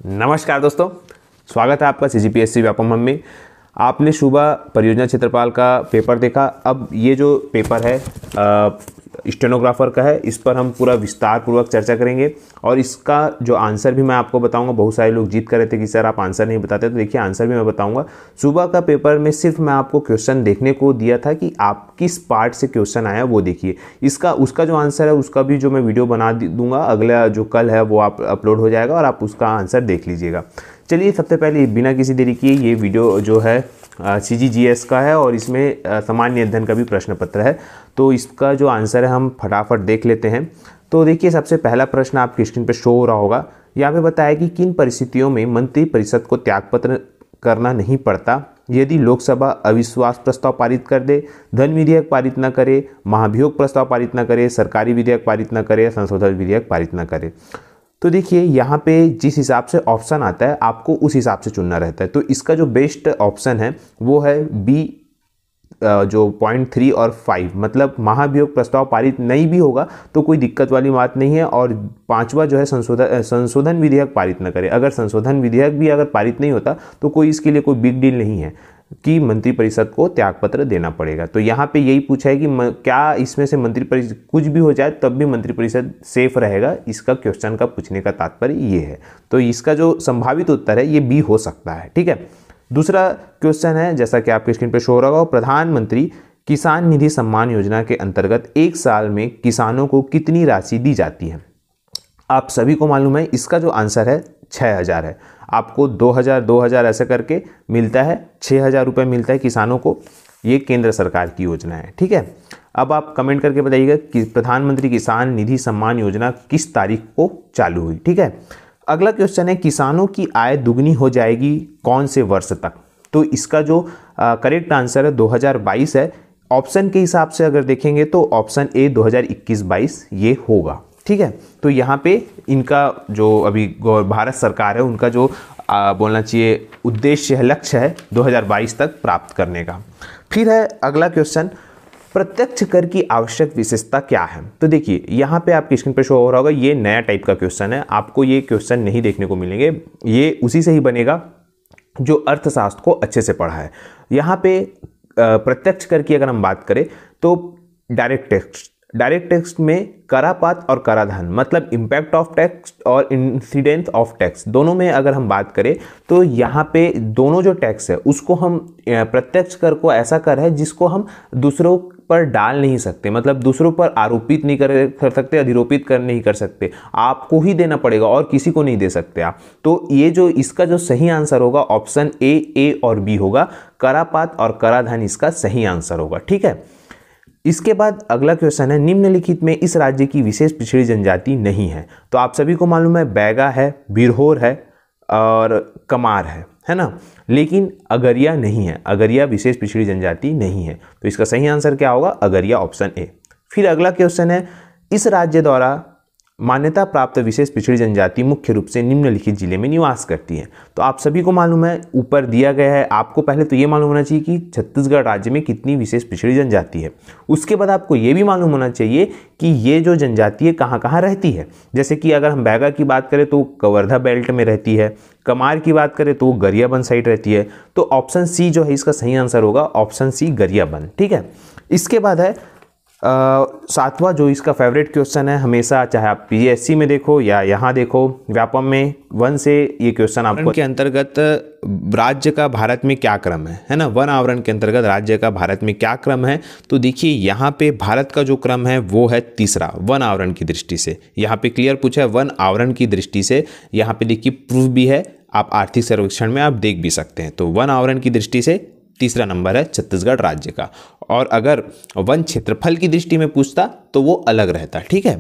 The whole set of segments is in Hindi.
नमस्कार दोस्तों, स्वागत है आपका सीजीपीएससी व्यापम में। आपने सुबह परियोजना क्षेत्रपाल का पेपर देखा। अब ये जो पेपर है स्टेनोग्राफर का है, इस पर हम पूरा विस्तार पूर्वक चर्चा करेंगे और इसका जो आंसर भी मैं आपको बताऊंगा। बहुत सारे लोग जिद कर रहे थे कि सर आप आंसर नहीं बताते, तो देखिए आंसर भी मैं बताऊंगा। सुबह का पेपर में सिर्फ मैं आपको क्वेश्चन देखने को दिया था कि आप किस पार्ट से क्वेश्चन आया वो देखिए। उसका जो आंसर है उसका भी जो मैं वीडियो बना दूंगा, अगला जो कल है वो आप अपलोड हो जाएगा और आप उसका आंसर देख लीजिएगा। चलिए सबसे पहले बिना किसी देरी किए ये वीडियो जो है CGGS का है और इसमें सामान्य अध्ययन का भी प्रश्न पत्र है, तो इसका जो आंसर है हम फटाफट देख लेते हैं। तो देखिए सबसे पहला प्रश्न आपकी स्क्रीन पर शो हो रहा होगा। यहाँ पे बताया कि किन परिस्थितियों में मंत्रिपरिषद को त्यागपत्र करना नहीं पड़ता यदि लोकसभा अविश्वास प्रस्ताव पारित कर दे, धन विधेयक पारित न करे, महाभियोग प्रस्ताव पारित न करे, सरकारी विधेयक पारित न करे, संशोधन विधेयक पारित न करे। तो देखिए यहाँ पे जिस हिसाब से ऑप्शन आता है आपको उस हिसाब से चुनना रहता है। तो इसका जो बेस्ट ऑप्शन है वो है बी, जो पॉइंट 3 और 5, मतलब महाभियोग प्रस्ताव पारित नहीं भी होगा तो कोई दिक्कत वाली बात नहीं है। और पांचवा जो है संशोधन विधेयक पारित न करे। अगर संशोधन विधेयक भी अगर पारित नहीं होता तो कोई इसके लिए कोई बिग डील नहीं है कि मंत्रिपरिषद को त्यागपत्र देना पड़ेगा। तो यहाँ पे यही पूछा है कि क्या इसमें से मंत्रिपरिषद कुछ भी हो जाए तब भी मंत्रिपरिषद सेफ रहेगा। इसका क्वेश्चन का पूछने का तात्पर्य ये है। तो इसका जो संभावित उत्तर है ये बी हो सकता है। ठीक है। दूसरा क्वेश्चन है, जैसा कि आपके स्क्रीन पर शो हो रहा होगा, प्रधानमंत्री किसान निधि सम्मान योजना के अंतर्गत एक साल में किसानों को कितनी राशि दी जाती है? आप सभी को मालूम है इसका जो आंसर है 6000 है। आपको 2000 ऐसे करके मिलता है, 6000 रुपये मिलता है किसानों को। ये केंद्र सरकार की योजना है। ठीक है। अब आप कमेंट करके बताइएगा कि प्रधानमंत्री किसान निधि सम्मान योजना किस तारीख को चालू हुई। ठीक है। अगला क्वेश्चन है, किसानों की आय दुगनी हो जाएगी कौन से वर्ष तक? तो इसका जो करेक्ट आंसर है 2022 है। ऑप्शन के हिसाब से अगर देखेंगे तो ऑप्शन ए 2021-22 ये होगा। ठीक है। तो यहाँ पे इनका जो अभी भारत सरकार है उनका जो बोलना चाहिए उद्देश्य है, लक्ष्य है 2022 तक प्राप्त करने का। फिर है अगला क्वेश्चन, प्रत्यक्ष कर की आवश्यक विशेषता क्या है? तो देखिए यहाँ पे आपकी स्क्रीन पे शो हो रहा होगा, ये नया टाइप का क्वेश्चन है। आपको ये क्वेश्चन नहीं देखने को मिलेंगे, ये उसी से ही बनेगा जो अर्थशास्त्र को अच्छे से पढ़ा है। यहाँ पे प्रत्यक्ष कर की अगर हम बात करें तो डायरेक्ट टैक्स में करापात और कराधान, मतलब इम्पैक्ट ऑफ टैक्स और इंसिडेंस ऑफ टैक्स, दोनों में अगर हम बात करें तो यहाँ पे दोनों जो टैक्स है उसको हम प्रत्यक्ष कर को ऐसा कर है जिसको हम दूसरों पर डाल नहीं सकते, मतलब दूसरों पर आरोपित नहीं कर सकते, अधिरोपित कर नहीं कर सकते, आपको ही देना पड़ेगा और किसी को नहीं दे सकते आप। तो ये जो इसका जो सही आंसर होगा ऑप्शन ए और बी होगा, करापात और कराधान इसका सही आंसर होगा। ठीक है। इसके बाद अगला क्वेश्चन है, निम्नलिखित में इस राज्य की विशेष पिछड़ी जनजाति नहीं है? तो आप सभी को मालूम है बैगा है, बिरहोर है और कमार है ना, लेकिन अगरिया नहीं है। अगरिया विशेष पिछड़ी जनजाति नहीं है। तो इसका सही आंसर क्या होगा? अगरिया, ऑप्शन ए। फिर अगला क्वेश्चन है, इस राज्य द्वारा मान्यता प्राप्त विशेष पिछड़ी जनजाति मुख्य रूप से निम्नलिखित जिले में निवास करती है। तो आप सभी को मालूम है ऊपर दिया गया है। आपको पहले तो ये मालूम होना चाहिए कि छत्तीसगढ़ राज्य में कितनी विशेष पिछड़ी जनजाति है। उसके बाद आपको ये भी मालूम होना चाहिए कि ये जो जनजाति है कहाँ कहाँ रहती है। जैसे कि अगर हम बैगा की बात करें तो कवर्धा बेल्ट में रहती है, कमार की बात करें तो गरियाबंद साइड रहती है। तो ऑप्शन सी जो है इसका सही आंसर होगा, ऑप्शन सी गरियाबंद। ठीक है। इसके बाद है सातवां जो इसका फेवरेट क्वेश्चन है हमेशा, चाहे आप PSC में देखो या यहाँ देखो, व्यापम में 1 से ये क्वेश्चन आपको के अंतर्गत राज्य का भारत में क्या क्रम है ना, वन आवरण के अंतर्गत राज्य का भारत में क्या क्रम है? तो देखिए यहाँ पे भारत का जो क्रम है वो है तीसरा, वन आवरण की दृष्टि से। यहाँ पे क्लियर पूछा है वन आवरण की दृष्टि से। यहाँ पे देखिए प्रूफ भी है, आप आर्थिक सर्वेक्षण में आप देख भी सकते हैं। तो वन आवरण की दृष्टि से तीसरा नंबर है छत्तीसगढ़ राज्य का। और अगर वन क्षेत्रफल की दृष्टि में पूछता तो वो अलग रहता। ठीक है।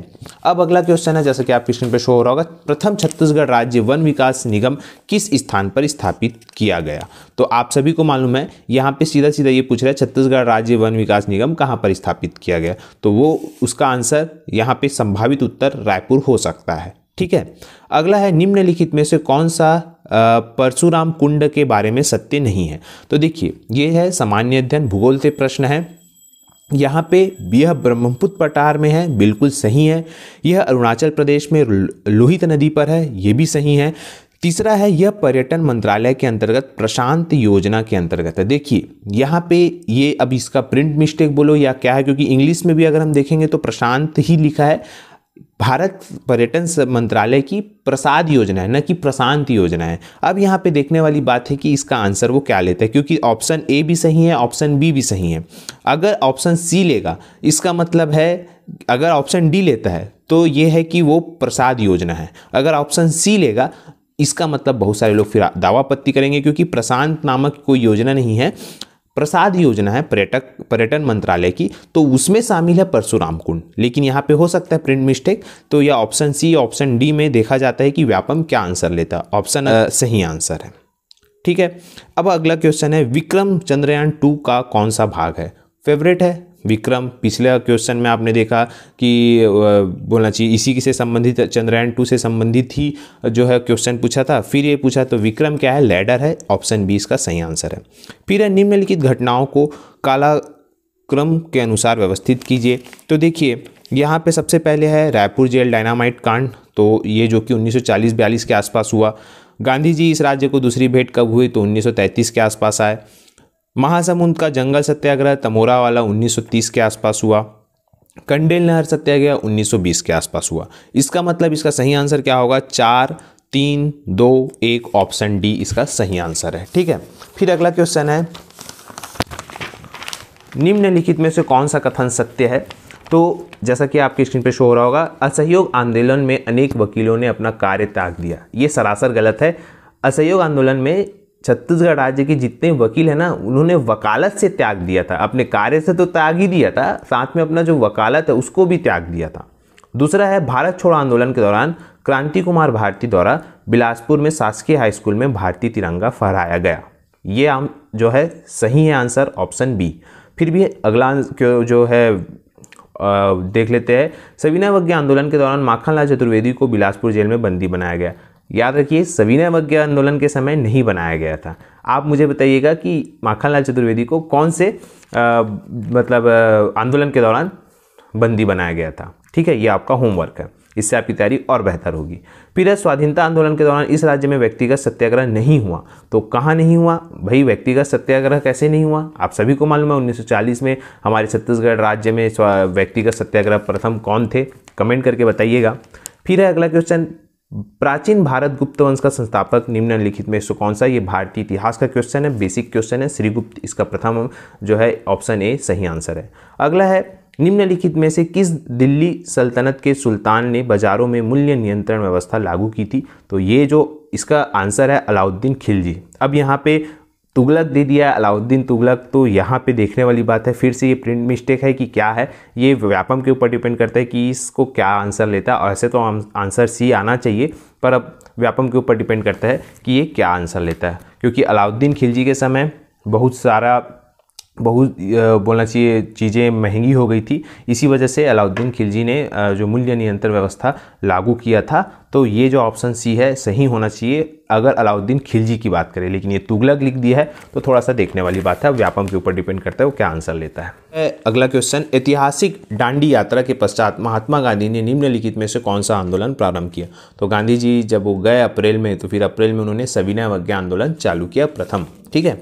अब अगला क्वेश्चन है, जैसे कि आपकी स्क्रीन पे शो हो रहा होगा, प्रथम छत्तीसगढ़ राज्य वन विकास निगम किस स्थान पर स्थापित किया गया? तो आप सभी को मालूम है यहाँ पे सीधा सीधा ये पूछ रहा है छत्तीसगढ़ राज्य वन विकास निगम कहाँ पर स्थापित किया गया? तो वो उसका आंसर यहाँ पे संभावित उत्तर रायपुर हो सकता है। ठीक है। अगला है, निम्नलिखित में से कौन सा परशुराम कुंड के बारे में सत्य नहीं है? तो देखिए ये है सामान्य अध्ययन भूगोल से प्रश्न है। यहाँ पे यह ब्रह्मपुत्र पठार में है, बिल्कुल सही है। यह अरुणाचल प्रदेश में लोहित नदी पर है, ये भी सही है। तीसरा है यह पर्यटन मंत्रालय के अंतर्गत प्रशांत योजना के अंतर्गत है। देखिए यहाँ पे ये अब इसका प्रिंट मिस्टेक बोलो या क्या है, क्योंकि इंग्लिश में भी अगर हम देखेंगे तो प्रशांत ही लिखा है। भारत पर्यटन मंत्रालय की प्रसाद योजना है, न कि प्रशांत योजना है। अब यहाँ पे देखने वाली बात है कि इसका आंसर वो क्या लेता है, क्योंकि ऑप्शन ए भी सही है, ऑप्शन बी भी सही है। अगर ऑप्शन सी लेगा इसका मतलब है, अगर ऑप्शन डी लेता है तो ये है कि वो प्रसाद योजना है। अगर ऑप्शन सी लेगा इसका मतलब बहुत सारे लोग फिर दावा आपत्ति करेंगे, क्योंकि प्रशांत नामक कोई योजना नहीं है, प्रसाद योजना है पर्यटन मंत्रालय की, तो उसमें शामिल है परशुराम कुंड। लेकिन यहाँ पे हो सकता है प्रिंट मिस्टेक, तो यह ऑप्शन सी ऑप्शन डी में देखा जाता है कि व्यापम क्या आंसर लेता है। ऑप्शन सही आंसर है। ठीक है, अब अगला क्वेश्चन है विक्रम चंद्रयान 2 का कौन सा भाग है? फेवरेट है विक्रम। पिछले क्वेश्चन में आपने देखा कि बोलना चाहिए इसी से संबंधित, चंद्रयान 2 से संबंधित ही जो है क्वेश्चन पूछा था, फिर ये पूछा तो विक्रम क्या है? लैडर है। ऑप्शन बी इसका सही आंसर है। फिर निम्नलिखित घटनाओं को कालक्रम के अनुसार व्यवस्थित कीजिए। तो देखिए यहाँ पे सबसे पहले है रायपुर जेल डायनामाइट कांड, तो ये जो कि 1940-42 के आसपास हुआ। गांधी जी इस राज्य को दूसरी भेंट कब हुई? तो 1933 के आसपास आए। महासमुंद का जंगल सत्याग्रह तमोरा वाला 1930 के आसपास हुआ। कंडेल नहर सत्याग्रह 1920 के आसपास हुआ। इसका मतलब इसका सही आंसर क्या होगा? 4 3 2 1 ऑप्शन डी इसका सही आंसर है। ठीक है, फिर अगला क्वेश्चन है निम्नलिखित में से कौन सा कथन सत्य है? तो जैसा कि आपकी स्क्रीन पे शो हो रहा होगा, असहयोग आंदोलन में अनेक वकीलों ने अपना कार्य त्याग दिया। ये सरासर गलत है। असहयोग आंदोलन में छत्तीसगढ़ राज्य के जितने वकील हैं ना, उन्होंने वकालत से त्याग दिया था, अपने कार्य से तो त्याग ही दिया था, साथ में अपना जो वकालत है उसको भी त्याग दिया था। दूसरा है भारत छोड़ो आंदोलन के दौरान क्रांति कुमार भारती द्वारा बिलासपुर में शासकीय हाई स्कूल में भारतीय तिरंगा फहराया गया। ये जो है सही है आंसर, ऑप्शन बी। फिर भी अगला जो है देख लेते हैं। सविनय अवज्ञा आंदोलन के दौरान माखनलाल चतुर्वेदी को बिलासपुर जेल में बंदी बनाया गया। याद रखिए सविनय अवज्ञा आंदोलन के समय नहीं बनाया गया था। आप मुझे बताइएगा कि माखनलाल चतुर्वेदी को कौन से आंदोलन के दौरान बंदी बनाया गया था। ठीक है, ये आपका होमवर्क है, इससे आपकी तैयारी और बेहतर होगी। फिर है स्वाधीनता आंदोलन के दौरान इस राज्य में व्यक्तिगत सत्याग्रह नहीं हुआ। तो कहाँ नहीं हुआ भाई? व्यक्तिगत सत्याग्रह कैसे नहीं हुआ? आप सभी को मालूम है 1940 में हमारे छत्तीसगढ़ राज्य में व्यक्तिगत सत्याग्रह प्रथम कौन थे? कमेंट करके बताइएगा। फिर है अगला क्वेश्चन, प्राचीन भारत गुप्त वंश का संस्थापक निम्नलिखित में से कौन सा? ये भारतीय इतिहास का क्वेश्चन है, बेसिक क्वेश्चन है। श्रीगुप्त इसका प्रथम जो है ऑप्शन ए सही आंसर है। अगला है निम्नलिखित में से किस दिल्ली सल्तनत के सुल्तान ने बाजारों में मूल्य नियंत्रण व्यवस्था लागू की थी? तो ये जो इसका आंसर है अलाउद्दीन खिलजी। अब यहाँ पे तुगलक दे दिया है, अलाउद्दीन तुगलक, तो यहाँ पे देखने वाली बात है फिर से ये प्रिंट मिस्टेक है कि क्या है। ये व्यापम के ऊपर डिपेंड करता है कि इसको क्या आंसर लेता है। ऐसे तो आंसर सी आना चाहिए, पर अब व्यापम के ऊपर डिपेंड करता है कि ये क्या आंसर लेता है, क्योंकि अलाउद्दीन खिलजी के समय बहुत बोलना चाहिए चीज़ें महंगी हो गई थी। इसी वजह से अलाउद्दीन खिलजी ने जो मूल्य नियंत्रण व्यवस्था लागू किया था। तो ये जो ऑप्शन सी है सही होना चाहिए अगर अलाउद्दीन खिलजी की बात करें, लेकिन ये तुगलक लिख दिया है तो थोड़ा सा देखने वाली बात है। व्यापम के ऊपर डिपेंड करता है वो क्या आंसर लेता है। अगला क्वेश्चन, ऐतिहासिक दांडी यात्रा के पश्चात महात्मा गांधी ने निम्नलिखित में से कौन सा आंदोलन प्रारंभ किया? तो गांधी जी जब वो गए अप्रैल में, तो फिर अप्रैल में उन्होंने सविनय अवज्ञा आंदोलन चालू किया प्रथम। ठीक है,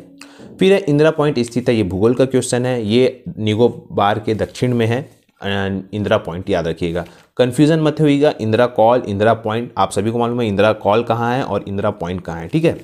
फिर है इंदिरा पॉइंट स्थित है, ये भूगोल का क्वेश्चन है। ये निकोबार के दक्षिण में है इंदिरा पॉइंट, याद रखिएगा, कंफ्यूजन मत होइएगा। इंदिरा कॉल, इंदिरा पॉइंट आप सभी को मालूम है इंदिरा कॉल कहाँ है और इंदिरा पॉइंट कहाँ है। ठीक है,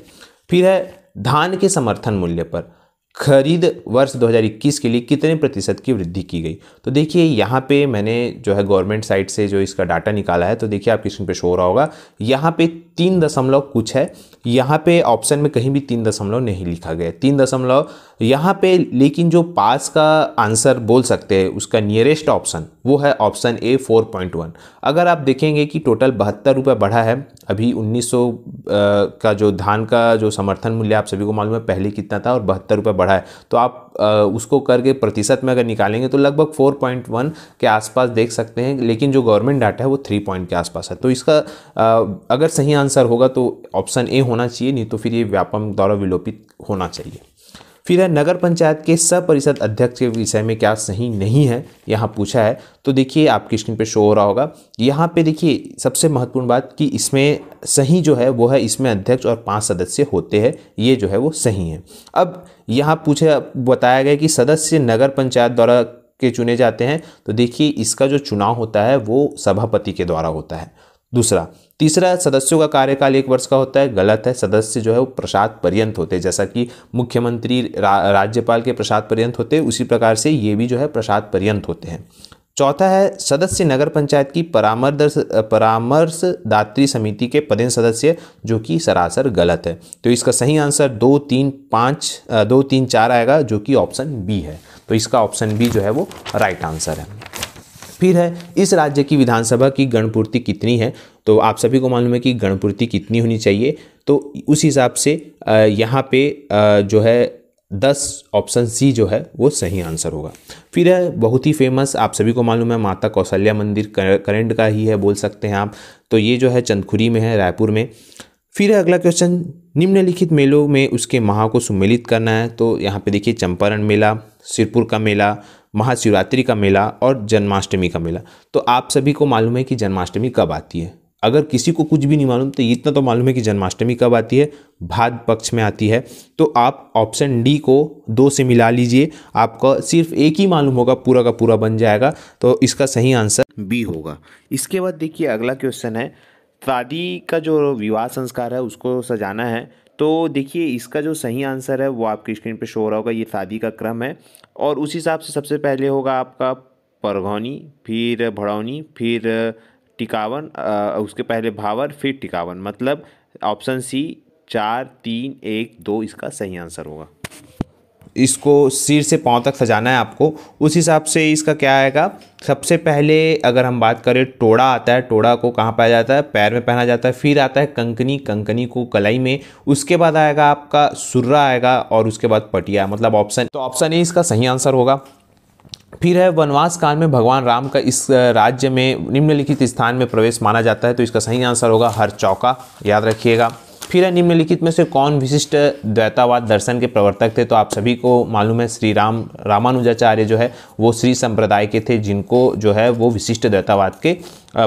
फिर है धान के समर्थन मूल्य पर खरीद वर्ष 2021 के लिए कितने प्रतिशत की वृद्धि की गई? तो देखिए यहाँ पे मैंने जो है गवर्नमेंट साइट से जो इसका डाटा निकाला है, तो देखिए आपकी स्क्रीन पे शो हो रहा होगा, यहाँ पे 3 दशमलव कुछ है। यहाँ पे ऑप्शन में कहीं भी 3 दशमलव नहीं लिखा गया, 3 दशमलव यहाँ पे, लेकिन जो पास का आंसर बोल सकते हैं उसका नियरेस्ट ऑप्शन वो है ऑप्शन ए 4.1। अगर आप देखेंगे कि टोटल 72 रुपये बढ़ा है, अभी 1900 का जो धान का जो समर्थन मूल्य आप सभी को मालूम है पहले कितना था और 72 रुपये बढ़ा है, तो आप उसको करके प्रतिशत में अगर निकालेंगे तो लगभग 4.1 के आसपास देख सकते हैं, लेकिन जो गवर्नमेंट डाटा है वो 3 पॉइंट के आसपास है। तो इसका अगर सही आंसर होगा तो ऑप्शन ए होना चाहिए, नहीं तो फिर ये व्यापम द्वारा विलोपित होना चाहिए। फिर है नगर पंचायत के सपरिषद अध्यक्ष के विषय में क्या सही नहीं है, यहाँ पूछा है। तो देखिए आपकी स्क्रीन पे शो हो रहा होगा। यहाँ पे देखिए सबसे महत्वपूर्ण बात कि इसमें सही जो है वो है इसमें अध्यक्ष और 5 सदस्य होते हैं, ये जो है वो सही है। अब यहाँ बताया गया कि सदस्य नगर पंचायत द्वारा के चुने जाते हैं, तो देखिए इसका जो चुनाव होता है वो सभापति के द्वारा होता है। तीसरा सदस्यों का कार्यकाल 1 वर्ष का होता है, गलत है। सदस्य जो है वो प्रसाद पर्यंत होते हैं, जैसा कि मुख्यमंत्री राज्यपाल के प्रसाद पर्यंत होते हैं, उसी प्रकार से ये भी जो है प्रसाद पर्यंत होते हैं। चौथा है सदस्य नगर पंचायत की परामर्शदात्री समिति के पदेन सदस्य, जो कि सरासर गलत है। तो इसका सही आंसर 2, 3, 4 आएगा, जो कि ऑप्शन बी है। तो इसका ऑप्शन बी जो है वो राइट आंसर है। फिर है इस राज्य की विधानसभा की गणपूर्ति कितनी है। तो आप सभी को मालूम है कि गणपूर्ति कितनी होनी चाहिए, तो उस हिसाब से यहाँ पे जो है 10, ऑप्शन सी जो है वो सही आंसर होगा। फिर है बहुत ही फेमस, आप सभी को मालूम है, माता कौशल्या मंदिर करंट का ही है, बोल सकते हैं आप। तो ये जो है चंदखुरी में है, रायपुर में। फिर है अगला क्वेश्चन, निम्नलिखित मेलों में उसके माह को सम्मिलित करना है। तो यहाँ पे देखिए चंपारण मेला, सिरपुर का मेला, महाशिवरात्रि का मेला और जन्माष्टमी का मेला। तो आप सभी को मालूम है कि जन्माष्टमी कब आती है। अगर किसी को कुछ भी नहीं मालूम तो इतना तो मालूम है कि जन्माष्टमी कब आती है, भाद्र पक्ष में आती है। तो आप ऑप्शन डी को 2 से मिला लीजिए, आपका सिर्फ एक ही मालूम होगा, पूरा का पूरा बन जाएगा। तो इसका सही आंसर बी होगा। इसके बाद देखिए अगला क्वेश्चन है, शादी का जो विवाह संस्कार है उसको सजाना है। तो देखिए इसका जो सही आंसर है वो आपकी स्क्रीन पे शो हो रहा होगा, ये शादी का क्रम है। और उस हिसाब से सबसे पहले होगा आपका परघौनी, फिर भड़ौनी, फिर टिकावन, उसके पहले भावर, फिर टिकावन। मतलब ऑप्शन सी 4, 3, 1, 2 इसका सही आंसर होगा। इसको सिर से पांव तक सजाना है आपको, उस हिसाब से इसका क्या आएगा। सबसे पहले अगर हम बात करें, टोड़ा आता है। टोड़ा को कहाँ पाया जाता है, पैर में पहना जाता है। फिर आता है कंकनी, कंकनी को कलाई में। उसके बाद आएगा आपका सुर्रा आएगा, और उसके बाद पटिया। मतलब ऑप्शन ए इसका सही आंसर होगा। फिर है वनवास काल में भगवान राम का इस राज्य में निम्नलिखित स्थान में प्रवेश माना जाता है। तो इसका सही आंसर होगा हरचौका, याद रखिएगा। फिर है निम्नलिखित में से कौन विशिष्ट द्वैतावाद दर्शन के प्रवर्तक थे। तो आप सभी को मालूम है श्री रामानुजाचार्य जो है वो श्री संप्रदाय के थे, जिनको जो है वो विशिष्ट द्वैतावाद के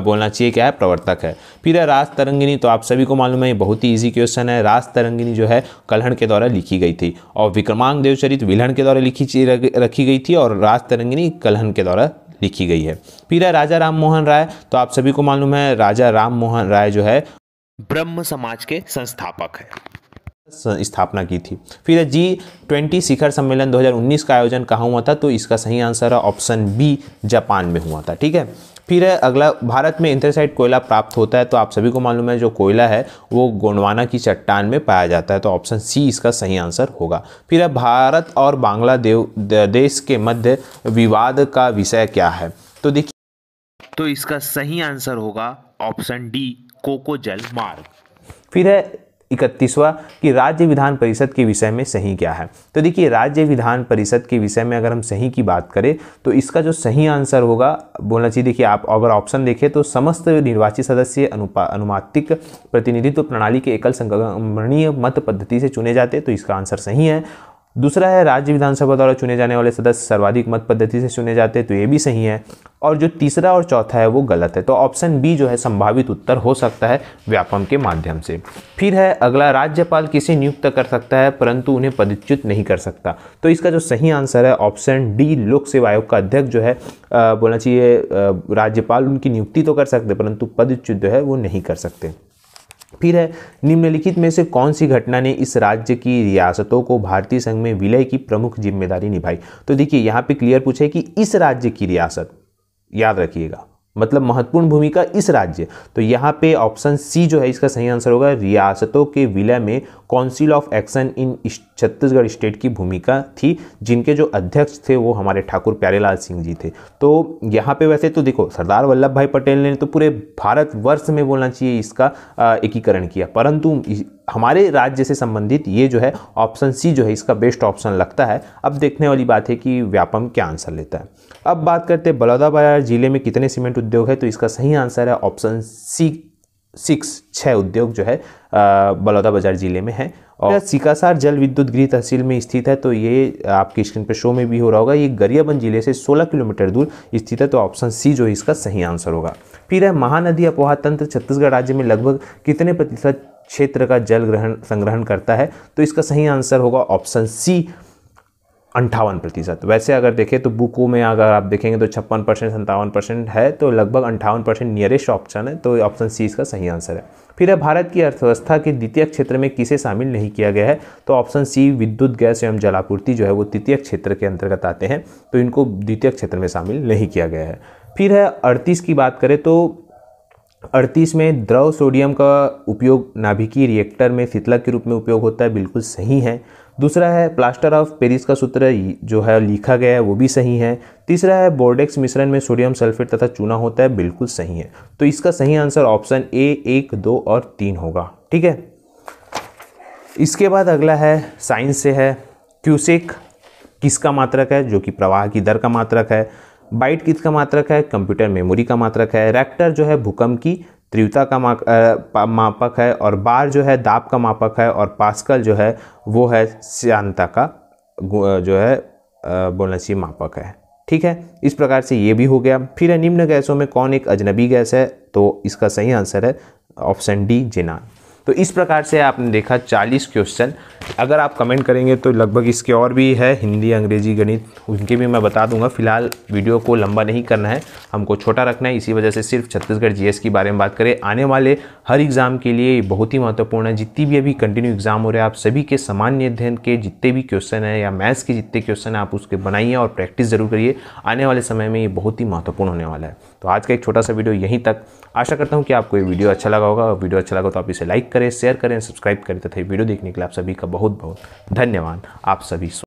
बोलना चाहिए क्या है, प्रवर्तक है। फिर है रास तरंगिनी। तो आप सभी को मालूम है, ये बहुत ही इजी क्वेश्चन है। रास तरंगिनी जो है कल्हण के द्वारा लिखी गई थी, और विक्रमांक देवचरित विल्हण के द्वारा रखी गई थी, और रास तरंगिनी कल्हण के द्वारा लिखी गई है। फिर है राजा राम मोहन राय। तो आप सभी को मालूम है राजा राम मोहन राय जो है ब्रह्म समाज के संस्थापक है, स्थापना की थी। फिर G20 शिखर सम्मेलन 2019 का आयोजन कहाँ हुआ था। तो इसका सही आंसर है ऑप्शन बी, जापान में हुआ था। ठीक है। फिर है अगला, भारत में एंथ्रेसाइट कोयला प्राप्त होता है। तो आप सभी को मालूम है जो कोयला है वो गोंडवाना की चट्टान में पाया जाता है। तो ऑप्शन सी इसका सही आंसर होगा। फिर है भारत और बांग्लादेश के मध्य विवाद का विषय क्या है। तो देखिए, तो इसका सही आंसर होगा ऑप्शन डी, कोको जल मार्ग। फिर है 31वां कि राज्य विधान परिषद के विषय में सही क्या है। तो देखिए राज्य विधान परिषद के विषय में अगर हम सही की बात करें तो इसका जो सही आंसर होगा बोलना चाहिए। देखिए आप अगर ऑप्शन देखें तो समस्त निर्वाचित सदस्य अनुपातिक प्रतिनिधित्व प्रणाली के एकल संगमरमीय मत पद्धति से चुने जाते हैं। तो इसका आंसर सही है। दूसरा है राज्य विधानसभा द्वारा चुने जाने वाले सदस्य सर्वाधिक मत पद्धति से चुने जाते हैं। तो ये भी सही है। और जो तीसरा और चौथा है वो गलत है। तो ऑप्शन बी जो है संभावित उत्तर हो सकता है व्यापम के माध्यम से। फिर है अगला, राज्यपाल किसे नियुक्त कर सकता है परंतु उन्हें पदच्युत नहीं कर सकता। तो इसका जो सही आंसर है ऑप्शन डी, लोक सेवा आयोग का अध्यक्ष जो है बोलना चाहिए राज्यपाल उनकी नियुक्ति तो कर सकते परंतु पदच्युत जो है वो नहीं कर सकते। फिर है निम्नलिखित में से कौन सी घटना ने इस राज्य की रियासतों को भारतीय संघ में विलय की प्रमुख जिम्मेदारी निभाई। तो देखिए यहाँ पे क्लियर पूछा है कि इस राज्य की रियासत, याद रखिएगा मतलब महत्वपूर्ण भूमिका इस राज्य। तो यहाँ पे ऑप्शन सी जो है इसका सही आंसर होगा, रियासतों के विलय में council of action in Chhattisgarh state की भूमिका थी, जिनके जो अध्यक्ष थे वो हमारे ठाकुर प्यारेलाल सिंह जी थे। तो यहाँ पे वैसे तो देखो सरदार वल्लभ भाई पटेल ने तो पूरे भारतवर्ष में बोलना चाहिए इसका एकीकरण किया, परंतु हमारे राज्य से संबंधित ये जो है ऑप्शन सी जो है इसका बेस्ट ऑप्शन लगता है। अब देखने वाली बात है कि व्यापम क्या आंसर लेता है। अब बात करते हैं बलौदाबाजार जिले में कितने सीमेंट उद्योग है। तो इसका सही आंसर है ऑप्शन सी, 6 उद्योग जो है बलौदाबाजार जिले में है। और सिकासार जल विद्युत गृह तहसील में स्थित है, तो ये आपकी स्क्रीन पर शो में भी हो रहा होगा। ये गरियाबंद जिले से 16 किलोमीटर दूर स्थित है, तो ऑप्शन सी जो है इसका सही आंसर होगा। फिर है महानदी अपोहा तंत्र छत्तीसगढ़ राज्य में लगभग कितने प्रतिशत क्षेत्र का जल संग्रहण करता है, तो इसका सही आंसर होगा ऑप्शन सी 58%। वैसे अगर देखें तो बुकों में अगर आप देखेंगे तो 56% 57% है, तो लगभग 58% नियरेस्ट ऑप्शन है, तो ऑप्शन सी इसका सही आंसर है। फिर है भारत की अर्थव्यवस्था के द्वितीय क्षेत्र में किसे शामिल नहीं किया गया है, तो ऑप्शन सी विद्युत गैस एवं जलापूर्ति जो है वो तृतीय क्षेत्र के अंतर्गत आते हैं, तो इनको द्वितीय क्षेत्र में शामिल नहीं किया गया है। फिर है 38 की बात करें तो 38 में द्रव सोडियम का उपयोग नाभिकीय रिएक्टर में शीतलक के रूप में उपयोग होता है, बिल्कुल सही है। दूसरा है प्लास्टर ऑफ पेरिस का सूत्र जो है लिखा गया है, वो भी सही है। तीसरा है बोर्डेक्स मिश्रण में सोडियम सल्फेट तथा चूना होता है, बिल्कुल सही है। तो इसका सही आंसर ऑप्शन ए 1, 2 और 3 होगा। ठीक है, इसके बाद अगला है साइंस से है। क्यूसेक किसका मात्रक है, जो कि प्रवाह की दर का मात्रक है। बाइट किसका मात्रक है, कंप्यूटर मेमोरी का मात्रक है। रेक्टर जो है भूकंप की तीव्रता का मापक है। और बार जो है दाब का मापक है। और पास्कल जो है वो है श्यानता का जो है बोलना चाहिए मापक है। ठीक है, इस प्रकार से ये भी हो गया। फिर है निम्न गैसों में कौन एक अजनबी गैस है, तो इसका सही आंसर है ऑप्शन डी जेनान। तो इस प्रकार से आपने देखा 40 क्वेश्चन। अगर आप कमेंट करेंगे तो लगभग इसके और भी है, हिंदी, अंग्रेजी, गणित, उनके भी मैं बता दूंगा। फिलहाल वीडियो को लंबा नहीं करना है, हमको छोटा रखना है, इसी वजह से सिर्फ छत्तीसगढ़ जीएस के बारे में बात करें। आने वाले हर एग्जाम के लिए बहुत ही महत्वपूर्ण है। जितनी भी अभी कंटिन्यू एग्जाम हो रहे हैं, आप सभी के सामान्य अध्ययन के जितने भी क्वेश्चन हैं या मैथ्स के जितने क्वेश्चन हैं, आप उसके बनाइए और प्रैक्टिस जरूर करिए। आने वाले समय में ये बहुत ही महत्वपूर्ण होने वाला है। तो आज का एक छोटा सा वीडियो यहीं तक। आशा करता हूँ कि आपको ये वीडियो अच्छा लगा होगा। वीडियो अच्छा लगा तो आप इसे लाइक करें, शेयर करें, सब्सक्राइब करें तथा वीडियो देखने के लिए आप सभी का बहुत बहुत धन्यवाद। आप सभी